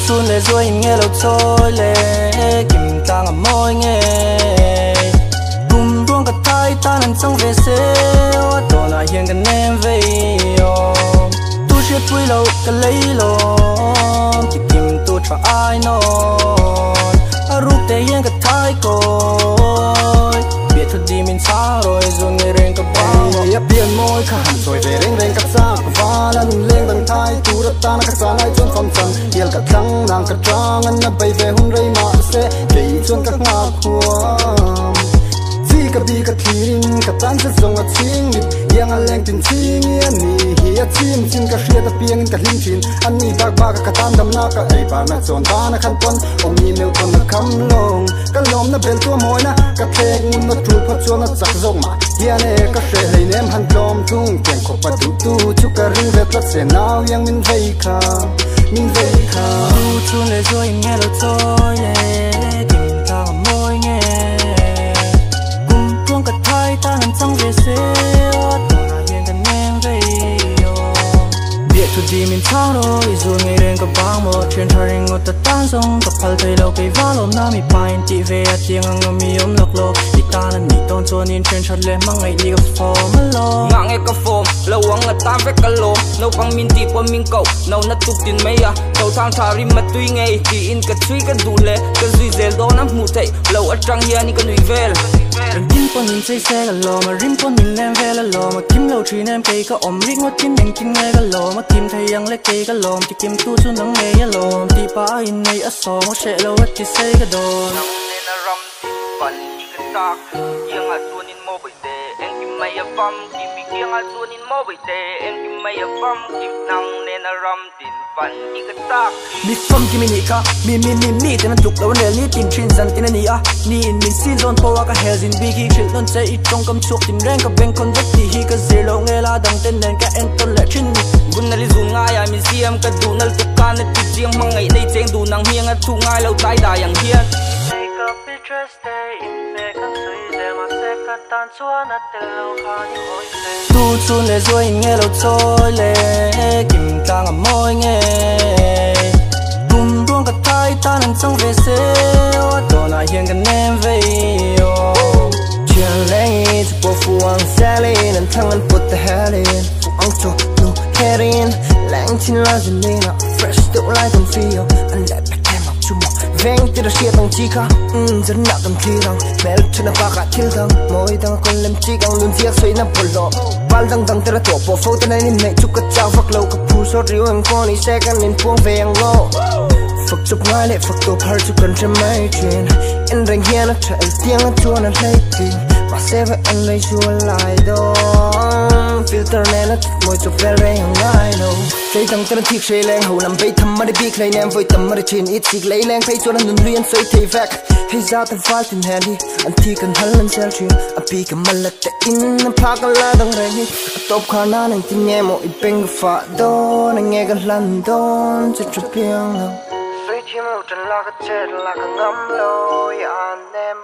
xuân để rồi nghe lâu thôi lệ kim tang ở môi nghe cùng buông cả tay ta nằm trong về xe tôi nói hiện cái em về tôi sẽ vui lâu cái lấy lòng chỉ kim tôi cho ai nói rút để hiện cái thái cối biết thật đi mình xa rồi rồi người rèn cái bao biển môi khả rồi về rèn cắt xa và lần lên đằng thái tu đất ta cắt xa lại chốn phong trần hiền cắt trắng nàng cắt trắng anh đã bay về hôm nay mà sẽ để chốn cắt ngạc hoa chỉ cắt đi cắt thiên cắt tan sẽ dùng ở chính nhịp yang anh lên tin chính nghe ni hiệt chim chim cắt khía ta pieng cắt linh chín anh ni bạc bạc cắt tan đâm nát cắt ai bà na chốn ta na khăn tuân ông ni mèo tuân na khăm lông cắt lom na bel tua môi na cắt thề ngun na tru phát chốn na chắc rong mà hiền này cắt sẽ lấy nem han lom tung tiền khóc bắt tu tu chúc cắt ring về tất sẽ nào yang min vây khá tu chuông để rồi nghe lâu thôi kim tang ở môi nghe cùng buông cả tay ta nằm trong về xe tôi nói hiện cái em về biết thôi đi mình thao rồi rồi ngày đêm có bao một chuyện thời gian ngồi tất tan xong tập phật thấy lâu cái vá lom na mi pain ti về tiếng ngâm mi ôm lộc lộc đi ta là mi tôn cho nên chuyện chợt lên mang ngày đi gặp form lo ngang nghe cái form lâu uống là tam vết cái lô lâu bằng min ti qua min cầu lâu nát tụt tiền mấy à đầu thang thà rim mà tuy ngay thì in cái suy cái đủ lệ cái duy dễ đó nắm mù thấy lâu ở trăng hier ni cái nuôi về rim con mình say xe cái lò mà rim con mình em về là lò mà kim lâu truy em cây có ôm ring ngót kim mình kim nghe cái lò mà kim thấy yang lấy cây cái lò chỉ kim tu xuống nắng nghe cái lò thì ba in này ở sò mà sẽ lâu hết chỉ say cái đồ yang al tuanin mo baite eng kim mai avam kim bi yang al tuanin mo baite eng kim mai avam kim nang nena ram tin fan ikatak mi fam kim ni ka mi tenan tuk lawan le ni tin chin zan tin ani a ni in min sin zon po ka hezin bigi chil non se i tong kam chuk tin reng ka beng kon vet ti hi ka zero nge la dang ten nen ka en ton le chin bun nali zu nga ya mi siam ka du nal tuk kan ti jiang mangai nei cheng du nang hiang a thu ngai lo tai da yang hian tu chuông để rồi nghe lâu thôi lệ kim tang ở môi nghe cùng buông cả tay ta nằm trong về xe tôi nói hiện cái em về chuyện lẽ chỉ bỏ phụ anh sẽ lên anh thằng anh put the hell in phụ anh cho nu head in lãng chín là gì nên là fresh tự lại còn feel anh lại bắt em học chung veng từ đó xia tông chi cả rất nặng cầm khi rằng mẹ lúc chân ba cả thiếu thằng mỗi thằng con làm chi càng luôn tiếc xoay nắp bồn lọ bal đằng đằng từ đó tổ bỏ phô từ này nên mẹ chúc cất trao phật lâu cặp phu sốt riu hàng con đi xe càng nên buông về hàng lô phật chụp ngay lệ phật tổ phật chụp cần trên máy truyền anh rành hiền nó chạy tiếng nó chua nó lấy tiền mà xe với anh lấy chua lại đó filter này nó môi chụp về đây hàng ngay đâu xây thằng tên thiệt xây lên hậu làm bấy thầm mà để biết lấy nem với tầm mà để trên ít xịt lấy lên thấy cho nó đừng luyện xoay thấy vẹt hay ra tay phải tiền hẹn đi anh thì cần hắn lên xe chuyện anh bị cầm mặt lật để in anh phá cái lá đằng này đi top khả năng anh tin nghe mọi bên cái phá đó anh nghe cái lần đó chỉ chụp piang đâu xoay chim một trận la cái chết là cái ngắm lối anh em